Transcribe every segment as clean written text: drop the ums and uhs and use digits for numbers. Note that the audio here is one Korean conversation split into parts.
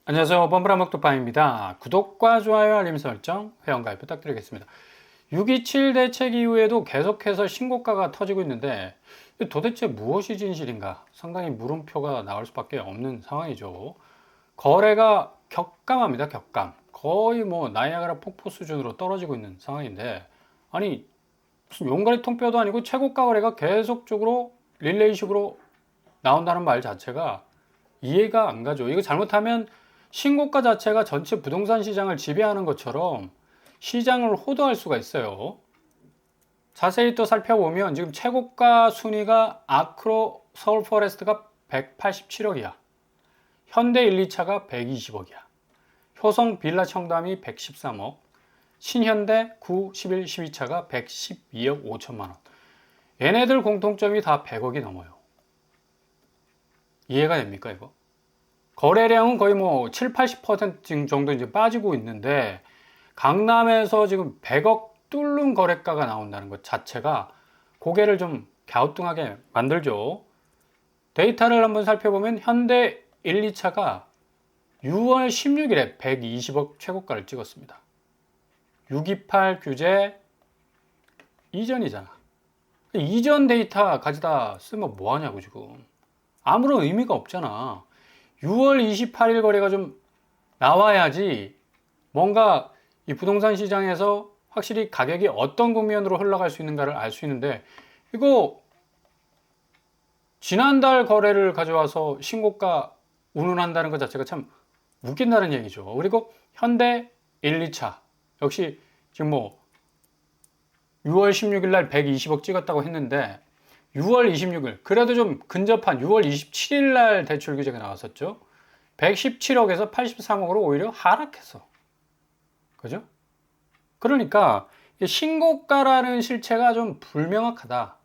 안녕하세요. 뻔뻔한먹도파입니다. 구독과 좋아요, 알림 설정, 회원가입 부탁드리겠습니다. 6.27 대책 이후에도 계속해서 신고가가 터지고 있는데 도대체 무엇이 진실인가? 상당히 물음표가 나올 수밖에 없는 상황이죠. 거래가 격감합니다. 격감. 거의 뭐 나이아가라 폭포 수준으로 떨어지고 있는 상황인데, 아니 무슨 용가리 통뼈도 아니고 최고가 거래가 계속적으로 릴레이식으로 나온다는 말 자체가 이해가 안 가죠. 이거 잘못하면 신고가 자체가 전체 부동산 시장을 지배하는 것처럼 시장을 호도할 수가 있어요. 자세히 또 살펴보면 지금 최고가 순위가 아크로 서울 포레스트가 187억이야. 현대 1, 2차가 120억이야. 효성 빌라 청담이 113억. 신현대 9, 11, 12차가 112억 5천만 원. 얘네들 공통점이 다 100억이 넘어요. 이해가 됩니까, 이거? 거래량은 거의 뭐 7, 80% 정도 이제 빠지고 있는데, 강남에서 지금 100억 뚫는 거래가가 나온다는 것 자체가 고개를 좀 갸우뚱하게 만들죠. 데이터를 한번 살펴보면 현대 1, 2차가 6월 16일에 120억 최고가를 찍었습니다. 628 규제 이전이잖아. 이전 데이터 가져다 쓰면 뭐하냐고 지금. 아무런 의미가 없잖아. 6월 28일 거래가 좀 나와야지 뭔가 이 부동산 시장에서 확실히 가격이 어떤 국면으로 흘러갈 수 있는가를 알 수 있는데, 이거 지난달 거래를 가져와서 신고가 운운한다는 것 자체가 참 웃긴다는 얘기죠. 그리고 현대 1, 2차 역시 지금 뭐 6월 16일 날 120억 찍었다고 했는데, 6월 26일 그래도 좀 근접한 6월 27일 날 대출 규제가 나왔었죠. 117억에서 83억으로 오히려 하락했어. 그죠? 그러니까 신고가라는 실체가 좀 불명확하다.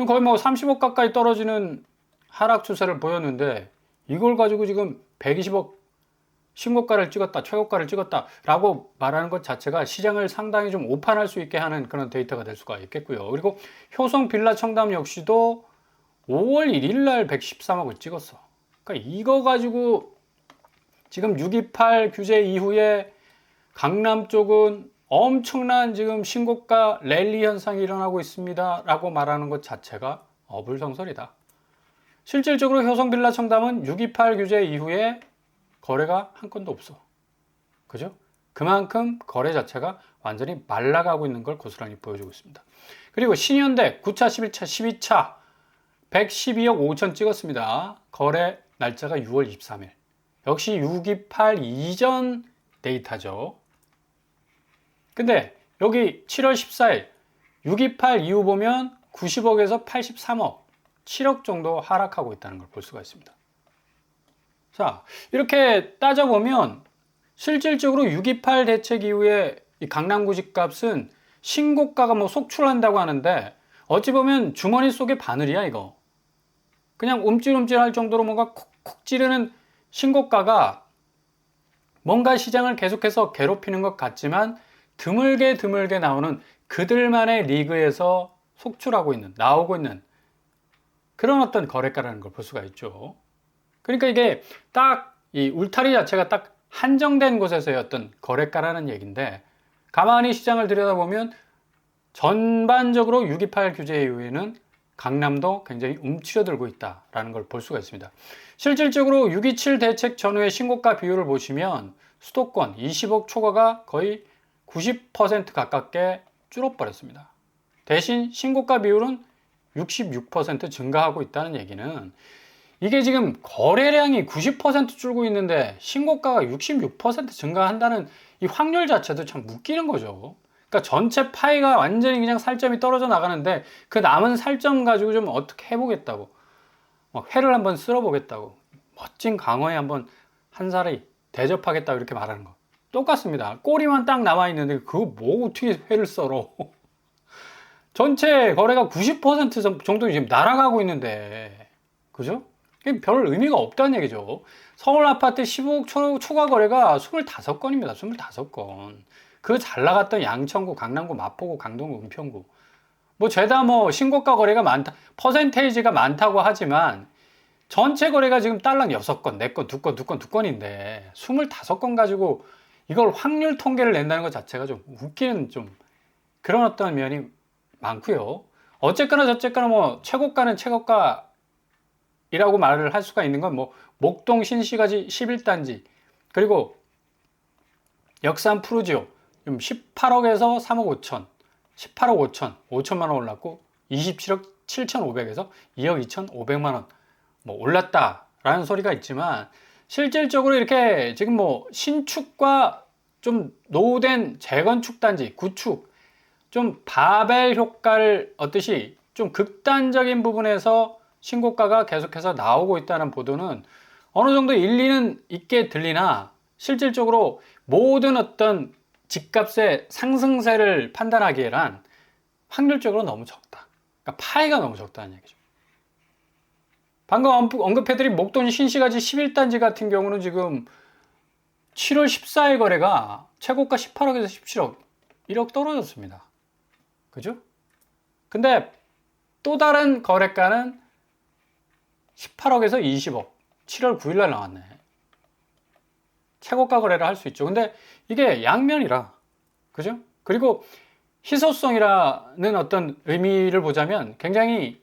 거의 뭐 30억 가까이 떨어지는 하락 추세를 보였는데, 이걸 가지고 지금 120억 신고가를 찍었다, 최고가를 찍었다 라고 말하는 것 자체가 시장을 상당히 좀 오판할 수 있게 하는 그런 데이터가 될 수가 있겠고요. 그리고 효성 빌라 청담 역시도 5월 1일 날 113억을 찍었어. 그러니까 이거 가지고 지금 628 규제 이후에 강남 쪽은 엄청난 지금 신고가 랠리 현상이 일어나고 있습니다 라고 말하는 것 자체가 어불성설이다. 실질적으로 효성 빌라 청담은 628 규제 이후에 거래가 한 건도 없어. 그죠? 그만큼 거래 자체가 완전히 말라가고 있는 걸 고스란히 보여주고 있습니다. 그리고 신현대 9차, 11차, 12차 112억 5천 찍었습니다. 거래 날짜가 6월 23일. 역시 628 이전 데이터죠. 근데 여기 7월 14일 628 이후 보면 90억에서 83억, 7억 정도 하락하고 있다는 걸 볼 수가 있습니다. 자, 이렇게 따져보면 실질적으로 628 대책 이후에 이 강남구 집값은 신고가가 뭐 속출한다고 하는데, 어찌 보면 주머니 속의 바늘이야 이거. 그냥 움찔움찔할 정도로 뭔가 콕콕 찌르는 신고가가 뭔가 시장을 계속해서 괴롭히는 것 같지만 드물게 나오는 그들만의 리그에서 속출하고 있는, 나오고 있는 그런 어떤 거래가라는 걸 볼 수가 있죠. 그러니까 이게 딱 이 울타리 자체가 딱 한정된 곳에서의 어떤 거래가라는 얘기인데, 가만히 시장을 들여다보면 전반적으로 628 규제 이후에는 강남도 굉장히 움츠려들고 있다라는 걸 볼 수가 있습니다. 실질적으로 627 대책 전후의 신고가 비율을 보시면 수도권 20억 초과가 거의 90% 가깝게 줄어버렸습니다. 대신 신고가 비율은 66% 증가하고 있다는 얘기는, 이게 지금 거래량이 90% 줄고 있는데 신고가가 66% 증가한다는 이 확률 자체도 참 웃기는 거죠. 그러니까 전체 파이가 완전히 그냥 살점이 떨어져 나가는데, 그 남은 살점 가지고 좀 어떻게 해보겠다고, 회를 한번 쓸어보겠다고, 멋진 강어에 한번 한 살이 대접하겠다고 이렇게 말하는 거 똑같습니다. 꼬리만 딱 남아있는데 그거 뭐 어떻게 회를 썰어. 전체 거래가 90% 정도 지금 날아가고 있는데, 그죠? 별 의미가 없다는 얘기죠. 서울 아파트 15억 초과 거래가 25건입니다. 25건. 그 잘 나갔던 양천구, 강남구, 마포구, 강동구, 은평구. 뭐 죄다 뭐 신고가 거래가 많다, 퍼센테이지가 많다고 하지만 전체 거래가 지금 딸랑 6건, 4건, 2건, 2건, 2건인데 25건 가지고 이걸 확률 통계를 낸다는 것 자체가 좀 웃기는 좀 그런 어떤 면이 많고요. 어쨌거나 저쨌거나 뭐 최고가는 최고가이라고 말을 할 수가 있는 건 뭐 목동 신시가지 11단지 그리고 역삼 푸르지오 18억에서 3억 5천, 18억 5천, 5천만 원 올랐고 27억 7,500에서 2억 2,500만 원 뭐 올랐다라는 소리가 있지만 실질적으로 이렇게 지금 뭐 신축과 좀 노후된 재건축 단지, 구축 좀 바벨 효과를 얻듯이 좀 극단적인 부분에서 신고가가 계속해서 나오고 있다는 보도는 어느 정도 일리는 있게 들리나 실질적으로 모든 어떤 집값의 상승세를 판단하기에는 확률적으로 너무 적다. 그러니까 파이가 너무 적다는 얘기죠. 방금 언급해드린 목동 신시가지 11단지 같은 경우는 지금 7월 14일 거래가 최고가 18억에서 17억, 1억 떨어졌습니다. 그죠? 근데 또 다른 거래가는 18억에서 20억, 7월 9일날 나왔네. 최고가 거래를 할 수 있죠. 근데 이게 양면이라, 그죠? 그리고 희소성이라는 어떤 의미를 보자면 굉장히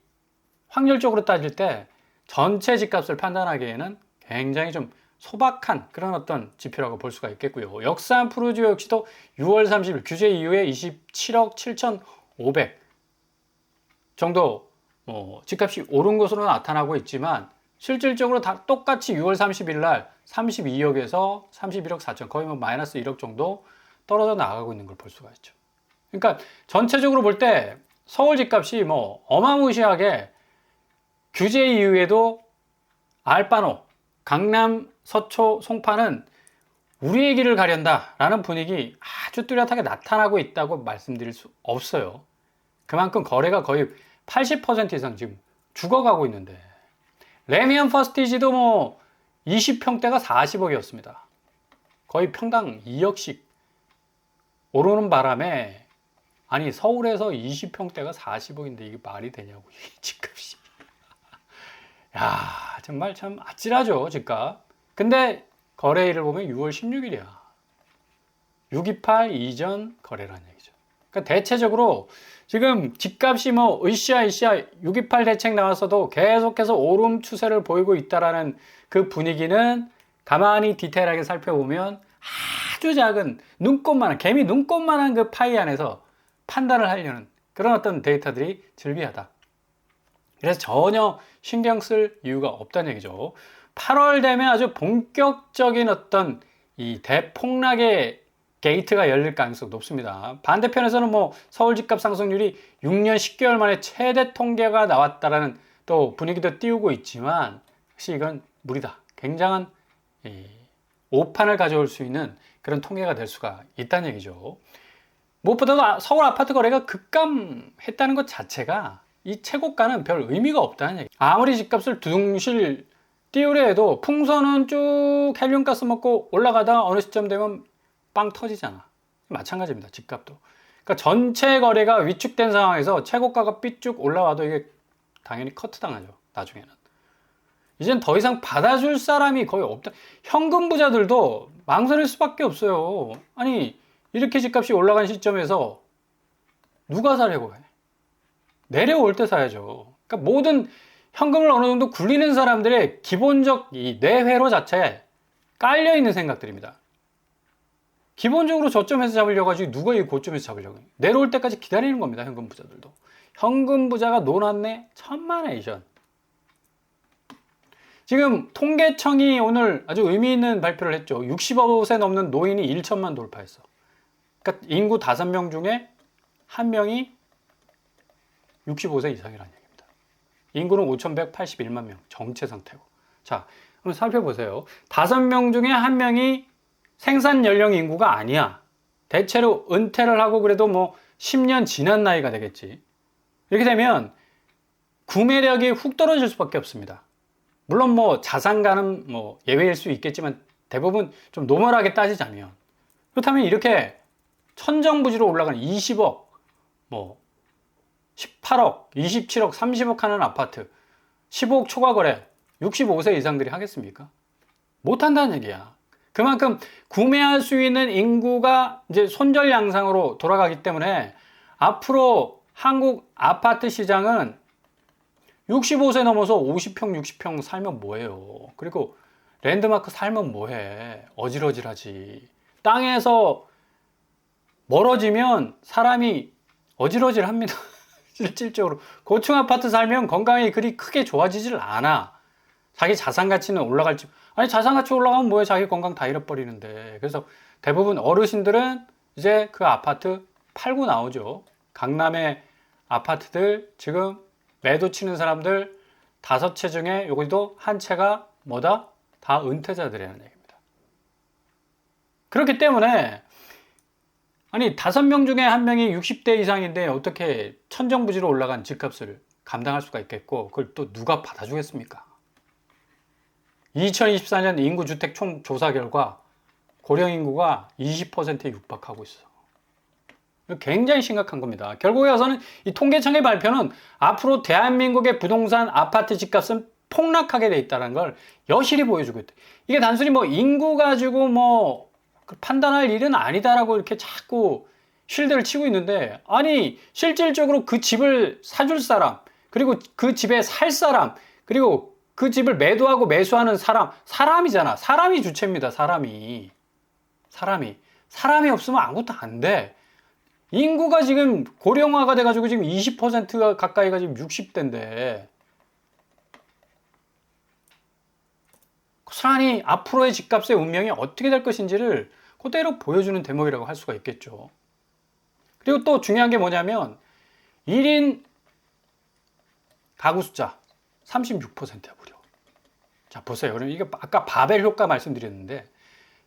확률적으로 따질 때 전체 집값을 판단하기에는 굉장히 좀 소박한 그런 어떤 지표라고 볼 수가 있겠고요. 역삼 푸르지오 역시도 6월 30일 규제 이후에 27억 7,500 정도 집값이 오른 것으로 나타나고 있지만 실질적으로 다 똑같이 6월 30일 날 32억에서 31억 4천 거의 뭐 마이너스 1억 정도 떨어져 나가고 있는 걸 볼 수가 있죠. 그러니까 전체적으로 볼 때 서울 집값이 뭐 어마무시하게 규제 이후에도 알바노, 강남, 서초, 송파는 우리의 길을 가련다 라는 분위기 아주 뚜렷하게 나타나고 있다고 말씀드릴 수 없어요. 그만큼 거래가 거의 80% 이상 지금 죽어가고 있는데 레미안 퍼스티지도 뭐 20평대가 40억이었습니다. 거의 평당 2억씩 오르는 바람에 아니 서울에서 20평대가 40억인데 이게 말이 되냐고 이 집값이. 야 정말 참 아찔하죠 집값. 근데 거래일을 보면 6월 16일이야 628 이전 거래라는 얘기죠. 그러니까 대체적으로 지금 집값이 뭐 으쌰 628 대책 나왔어도 계속해서 오름 추세를 보이고 있다라는 그 분위기는 가만히 디테일하게 살펴보면 아주 작은 눈꼽만한 개미 눈꼽만한 그 파이 안에서 판단을 하려는 그런 어떤 데이터들이 즐비하다. 그래서 전혀 신경 쓸 이유가 없다는 얘기죠. 8월 되면 아주 본격적인 어떤 이 대폭락의 게이트가 열릴 가능성이 높습니다. 반대편에서는 뭐 서울 집값 상승률이 6년 10개월 만에 최대 통계가 나왔다라는 또 분위기도 띄우고 있지만 역시 이건 무리다. 굉장한 오판을 가져올 수 있는 그런 통계가 될 수가 있다는 얘기죠. 무엇보다도 서울 아파트 거래가 급감했다는 것 자체가 이 최고가는 별 의미가 없다는 얘기. 아무리 집값을 두둥실 띄우려 해도 풍선은 쭉 헬륨가스 먹고 올라가다 어느 시점 되면 빵 터지잖아. 마찬가지입니다. 집값도. 그러니까 전체 거래가 위축된 상황에서 최고가가 삐쭉 올라와도 이게 당연히 커트 당하죠. 나중에는. 이젠 더 이상 받아줄 사람이 거의 없다. 현금 부자들도 망설일 수밖에 없어요. 아니 이렇게 집값이 올라간 시점에서 누가 사려고 해? 내려올 때 사야죠. 그러니까 모든 현금을 어느 정도 굴리는 사람들의 기본적 이 뇌회로 자체에 깔려 있는 생각들입니다. 기본적으로 저점에서 잡으려고 하지 누가 이 고점에서 잡으려고 해요. 내려올 때까지 기다리는 겁니다. 현금 부자들도. 현금 부자가 노났네 천만에이션. 지금 통계청이 오늘 아주 의미 있는 발표를 했죠. 65세 넘는 노인이 1천만 돌파했어. 그러니까 인구 5명 중에 1명이 65세 이상이라는 얘기입니다. 인구는 5,181만 명 정체 상태고. 자, 한번 살펴보세요. 5명 중에 1명이 생산 연령 인구가 아니야. 대체로 은퇴를 하고 그래도 뭐 10년 지난 나이가 되겠지. 이렇게 되면 구매력이 훅 떨어질 수밖에 없습니다. 물론 뭐 자산가는 뭐 예외일 수 있겠지만 대부분 좀 노멀하게 따지자면 그렇다면 이렇게 천정부지로 올라가는 20억, 뭐 18억, 27억, 30억 하는 아파트, 15억 초과 거래 65세 이상들이 하겠습니까? 못한다는 얘기야. 그만큼 구매할 수 있는 인구가 이제 손절 양상으로 돌아가기 때문에 앞으로 한국 아파트 시장은 65세 넘어서 50평, 60평 살면 뭐해요? 그리고 랜드마크 살면 뭐해? 어질어질하지. 땅에서 멀어지면 사람이 어질어질합니다. 실질적으로. 고층 아파트 살면 건강이 그리 크게 좋아지질 않아. 자기 자산 가치는 올라갈지. 아니, 자산 가치 올라가면 뭐해? 자기 건강 다 잃어버리는데. 그래서 대부분 어르신들은 이제 그 아파트 팔고 나오죠. 강남의 아파트들 지금 매도 치는 사람들 5채 중에 여기도 한 채가 뭐다? 다 은퇴자들이라는 얘기입니다. 그렇기 때문에 아니 5명 중에 1명이 60대 이상인데 어떻게 천정부지로 올라간 집값을 감당할 수가 있겠고 그걸 또 누가 받아주겠습니까? 2024년 인구 주택 총 조사 결과 고령 인구가 20%에 육박하고 있어. 굉장히 심각한 겁니다. 결국에 와서는 이 통계청의 발표는 앞으로 대한민국의 부동산 아파트 집값은 폭락하게 돼 있다는 걸 여실히 보여주고 있다. 이게 단순히 뭐 인구 가지고 뭐 판단할 일은 아니다라고 이렇게 자꾸 쉴드를 치고 있는데 아니 실질적으로 그 집을 사줄 사람 그리고 그 집에 살 사람 그리고 그 집을 매도하고 매수하는 사람이잖아. 사람이 주체입니다. 사람이 없으면 아무것도 안 돼. 인구가 지금 고령화가 돼가지고 지금 20%가 가까이가 지금 60대인데 고스란히 앞으로의 집값의 운명이 어떻게 될 것인지를 그대로 보여주는 대목이라고 할 수가 있겠죠. 그리고 또 중요한 게 뭐냐면 1인 가구 숫자 36%야 무려. 자 보세요. 그럼 이게 아까 바벨 효과 말씀드렸는데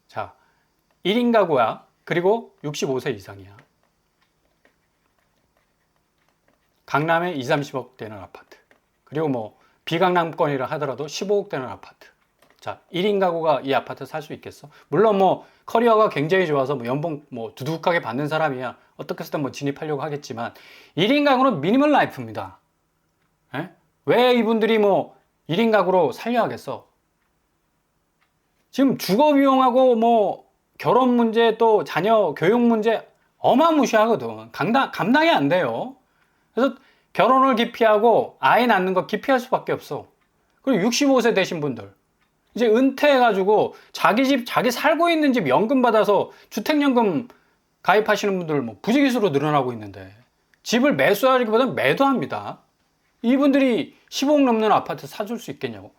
자 1인 가구야. 그리고 65세 이상이야. 강남에 2, 30억 되는 아파트. 그리고 뭐 비강남권이라 하더라도 15억 되는 아파트. 자, 1인 가구가 이 아파트 살 수 있겠어? 물론 뭐 커리어가 굉장히 좋아서 뭐 연봉 뭐 두둑하게 받는 사람이야 어떻게 해서든 뭐 진입하려고 하겠지만 1인 가구는 미니멀 라이프입니다. 에? 왜 이분들이 뭐 1인 가구로 살려 하겠어? 지금 주거 비용하고 뭐 결혼 문제 또 자녀 교육 문제 어마무시하거든. 감당이 안 돼요. 그래서 결혼을 기피하고 아이 낳는 거 기피할 수밖에 없어. 그리고 65세 되신 분들 이제 은퇴해가지고 자기 집 자기 살고 있는 집 연금 받아서 주택연금 가입하시는 분들 뭐 부지기수로 늘어나고 있는데 집을 매수하기보다는 매도합니다. 이분들이 15억 넘는 아파트 사줄 수 있겠냐고.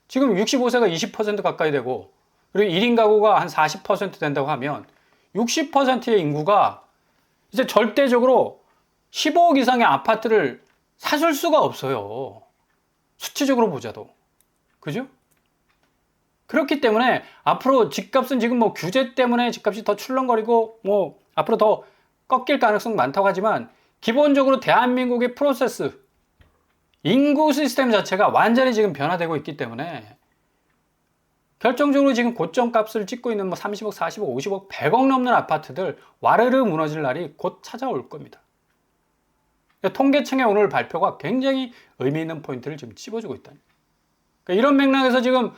지금 65세가 20% 가까이 되고 그리고 1인 가구가 한 40% 된다고 하면 60%의 인구가 이제 절대적으로 15억 이상의 아파트를 사줄 수가 없어요. 수치적으로 보자도. 그죠? 그렇기 때문에 앞으로 집값은 지금 뭐 규제 때문에 집값이 더 출렁거리고 뭐 앞으로 더 꺾일 가능성 많다고 하지만 기본적으로 대한민국의 프로세스, 인구 시스템 자체가 완전히 지금 변화되고 있기 때문에 결정적으로 지금 고점 값을 찍고 있는 뭐 30억, 40억, 50억, 100억 넘는 아파트들 와르르 무너질 날이 곧 찾아올 겁니다. 통계청의 오늘 발표가 굉장히 의미 있는 포인트를 지금 찝어주고 있다. 그러니까 이런 맥락에서 지금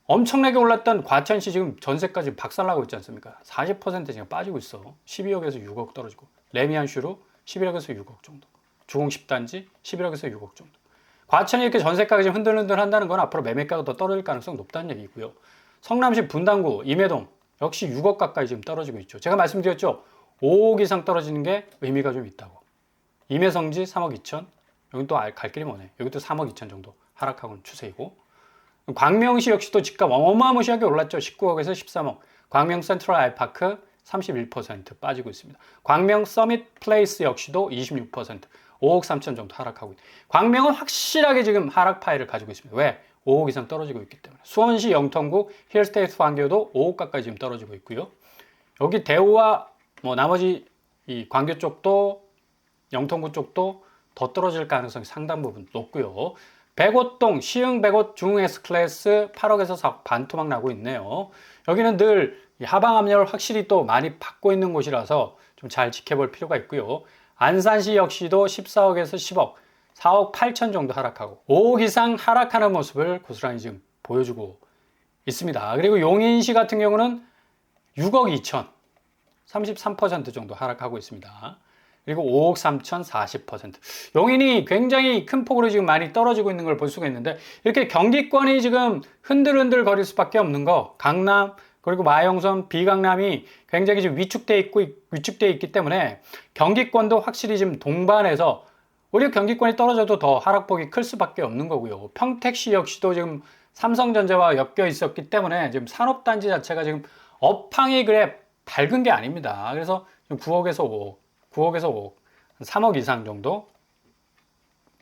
엄청나게 올랐던 과천시 지금 전세까지 박살나고 있지 않습니까? 40% 지금 빠지고 있어. 12억에서 6억 떨어지고. 레미안슈로 11억에서 6억 정도. 주공 10단지 11억에서 6억 정도. 과천이 이렇게 전세가가 지금 흔들흔들 한다는 건 앞으로 매매가가 더 떨어질 가능성이 높다는 얘기고요. 성남시 분당구, 임해동 역시 6억 가까이 지금 떨어지고 있죠. 제가 말씀드렸죠. 5억 이상 떨어지는 게 의미가 좀 있다고. 임해성지 3억 2천. 여긴 또 갈 길이 뭐네. 여기도 3억 2천 정도 하락하고는 추세이고. 광명시 역시도 집값 어마무시하게 올랐죠. 19억에서 13억. 광명 센트럴 아이파크 31% 빠지고 있습니다. 광명 서밋 플레이스 역시도 26%, 5억 3천 정도 하락하고 있습니다. 광명은 확실하게 지금 하락 파일을 가지고 있습니다. 왜? 5억 이상 떨어지고 있기 때문에. 수원시 영통구 힐스테이트 광교도 5억 가까이 지금 떨어지고 있고요. 여기 대우와 뭐 나머지 이 광교 쪽도 영통구 쪽도 더 떨어질 가능성이 상당 부분 높고요. 백옷동 시흥 백옷 중 S클래스 8억에서 4억 반토막 나고 있네요. 여기는 늘 하방 압력을 확실히 또 많이 받고 있는 곳이라서 좀 잘 지켜볼 필요가 있고요. 안산시 역시도 14억에서 10억, 4억 8천 정도 하락하고 5억 이상 하락하는 모습을 고스란히 지금 보여주고 있습니다. 그리고 용인시 같은 경우는 6억 2천 33% 정도 하락하고 있습니다. 그리고 5억 3천 40%. 용인이 굉장히 큰 폭으로 지금 많이 떨어지고 있는 걸 볼 수가 있는데, 이렇게 경기권이 지금 흔들흔들 거릴 수밖에 없는 거, 강남 그리고 마영선, 비강남이 굉장히 지금 위축돼 있기 때문에 경기권도 확실히 지금 동반해서 오히려 경기권이 떨어져도 더 하락폭이 클 수밖에 없는 거고요. 평택시 역시도 지금 삼성전자와 엮여 있었기 때문에 지금 산업단지 자체가 지금 업황이 그래 밝은 게 아닙니다. 그래서 9억에서 5억, 3억 이상 정도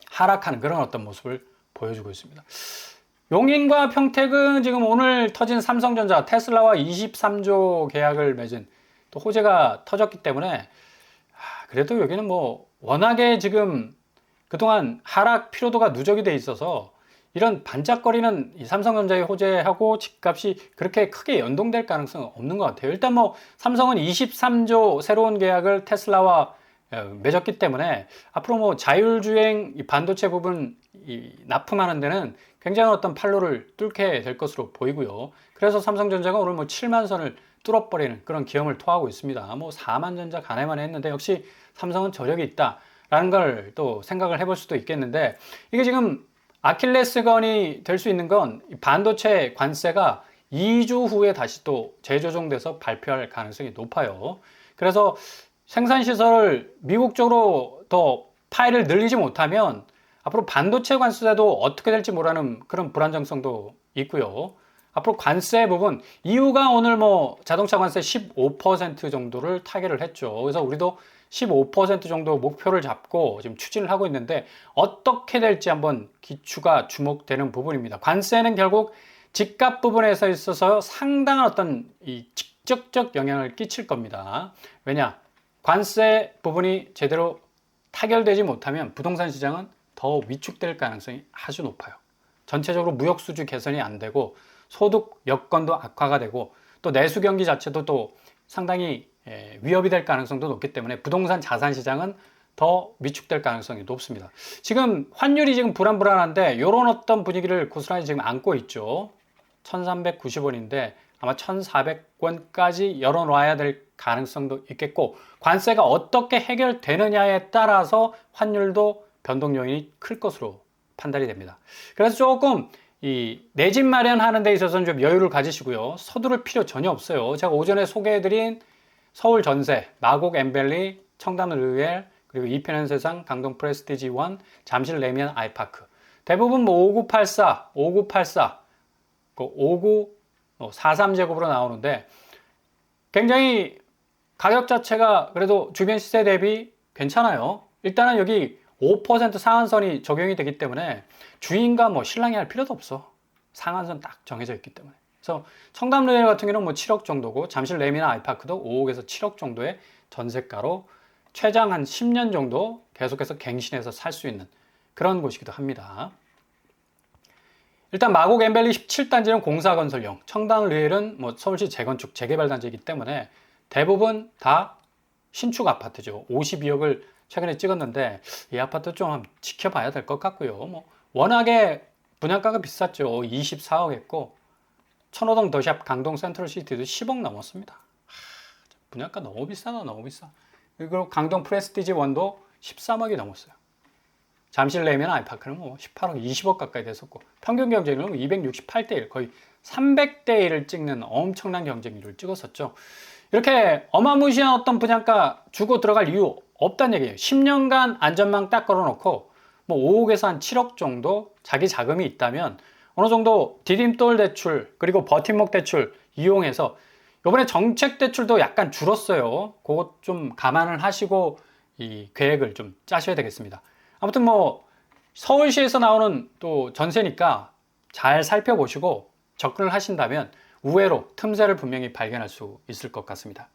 하락하는 그런 어떤 모습을 보여주고 있습니다. 용인과 평택은 지금 오늘 터진 삼성전자, 테슬라와 23조 계약을 맺은 또 호재가 터졌기 때문에 그래도 여기는 뭐 워낙에 지금 그동안 하락 피로도가 누적이 돼 있어서 이런 반짝거리는 이 삼성전자의 호재하고 집값이 그렇게 크게 연동될 가능성은 없는 것 같아요. 일단 뭐 삼성은 23조 새로운 계약을 테슬라와 맺었기 때문에 앞으로 뭐 자율주행 반도체 부분 납품하는 데는 굉장한 어떤 판로를 뚫게 될 것으로 보이고요. 그래서 삼성전자가 오늘 뭐 7만 선을 뚫어버리는 그런 기염을 토하고 있습니다. 뭐 4만 전자 가내만 했는데 역시 삼성은 저력이 있다라는 걸 또 생각을 해볼 수도 있겠는데, 이게 지금 아킬레스건이 될 수 있는 건 반도체 관세가 2주 후에 다시 또 재조정돼서 발표할 가능성이 높아요. 그래서 생산시설을 미국 쪽으로 더 파일을 늘리지 못하면 앞으로 반도체 관세도 어떻게 될지 모르는 그런 불안정성도 있고요. 앞으로 관세 부분, EU가 오늘 뭐 자동차 관세 15% 정도를 타결을 했죠. 그래서 우리도 15% 정도 목표를 잡고 지금 추진을 하고 있는데 어떻게 될지 한번 기추가 주목되는 부분입니다. 관세는 결국 집값 부분에서 있어서 상당한 어떤 이 직접적 영향을 끼칠 겁니다. 왜냐? 관세 부분이 제대로 타결되지 못하면 부동산 시장은 더 위축될 가능성이 아주 높아요. 전체적으로 무역 수주 개선이 안 되고 소득 여건도 악화가 되고 또 내수 경기 자체도 또 상당히 위협이 될 가능성도 높기 때문에 부동산 자산 시장은 더 위축될 가능성이 높습니다. 지금 환율이 지금 불안한데 이런 어떤 분위기를 고스란히 지금 안고 있죠. 1390원인데 아마 1400원까지 열어놔야 될 가능성도 있겠고, 관세가 어떻게 해결되느냐에 따라서 환율도 변동 요인이 클 것으로 판단이 됩니다. 그래서 조금 이 내 집 마련하는 데 있어서는 좀 여유를 가지시고요. 서두를 필요 전혀 없어요. 제가 오전에 소개해드린 서울 전세, 마곡 엠벨리, 청담 르웰, 그리고 이편현 세상, 강동 프레스티지 원, 잠실 레미안 아이파크. 대부분 뭐 5984, 43제곱으로 나오는데 굉장히 가격 자체가 그래도 주변 시세 대비 괜찮아요. 일단은 여기 5% 상한선이 적용이 되기 때문에 주인과 뭐 신랑이 할 필요도 없어. 상한선 딱 정해져 있기 때문에. 그래서 청담 르웰 같은 경우는 뭐 7억 정도고, 잠실 레미나 아이파크도 5억에서 7억 정도의 전세가로 최장 한 10년 정도 계속해서 갱신해서 살 수 있는 그런 곳이기도 합니다. 일단 마곡 엠벨리 17단지는 공사건설용, 청담 르웰은 뭐 서울시 재건축 재개발 단지이기 때문에 대부분 다 신축 아파트죠. 52억을 최근에 찍었는데 이 아파트 좀 지켜봐야 될 것 같고요. 뭐 워낙에 분양가가 비쌌죠. 24억 했고, 천호동 더샵 강동 센트럴시티도 10억 넘었습니다. 분양가 너무 비싸다, 너무 비싸. 그리고 강동 프레스티지 원도 13억이 넘었어요. 잠실 레미안 아이파크는 뭐 18억, 20억 가까이 됐었고, 평균 경쟁률은 268대 1, 거의 300대 1을 찍는 엄청난 경쟁률을 찍었었죠. 이렇게 어마무시한 어떤 분양가 주고 들어갈 이유 없다는 얘기예요. 10년간 안전망 딱 걸어놓고 뭐 5억에서 한 7억 정도 자기 자금이 있다면 어느 정도 디딤돌 대출 그리고 버팀목 대출 이용해서, 이번에 정책 대출도 약간 줄었어요. 그것 좀 감안을 하시고 이 계획을 좀 짜셔야 되겠습니다. 아무튼 뭐 서울시에서 나오는 또 전세니까 잘 살펴보시고 접근을 하신다면 우회로 틈새를 분명히 발견할 수 있을 것 같습니다.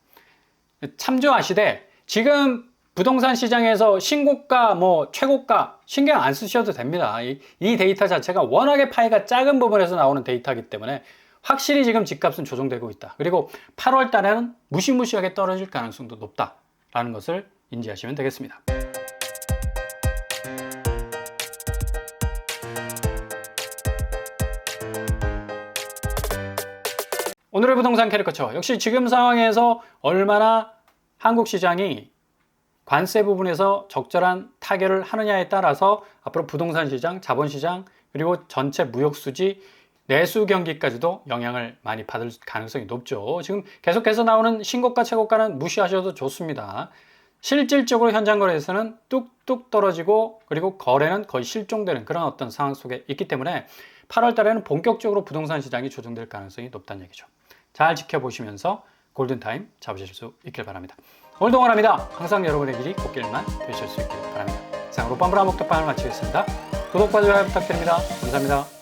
참조하시되 지금 부동산 시장에서 신고가 뭐 최고가 신경 안 쓰셔도 됩니다. 이 데이터 자체가 워낙에 파이가 작은 부분에서 나오는 데이터이기 때문에 확실히 지금 집값은 조정되고 있다. 그리고 8월 달에는 무시무시하게 떨어질 가능성도 높다라는 것을 인지하시면 되겠습니다. 오늘의 부동산 캐리커처 역시 지금 상황에서 얼마나 한국 시장이 관세 부분에서 적절한 타결을 하느냐에 따라서 앞으로 부동산 시장, 자본시장 그리고 전체 무역수지, 내수 경기까지도 영향을 많이 받을 가능성이 높죠. 지금 계속해서 나오는 신고가, 최고가는 무시하셔도 좋습니다. 실질적으로 현장 거래에서는 뚝뚝 떨어지고 그리고 거래는 거의 실종되는 그런 어떤 상황 속에 있기 때문에 8월 달에는 본격적으로 부동산 시장이 조정될 가능성이 높다는 얘기죠. 잘 지켜보시면서 골든타임 잡으실 수 있길 바랍니다. 오늘도 응원합니다. 항상 여러분의 길이 꽃길만 되실 수 있길 바랍니다. 이상으로 빰브라 목격방을 마치겠습니다. 구독과 좋아요 부탁드립니다. 감사합니다.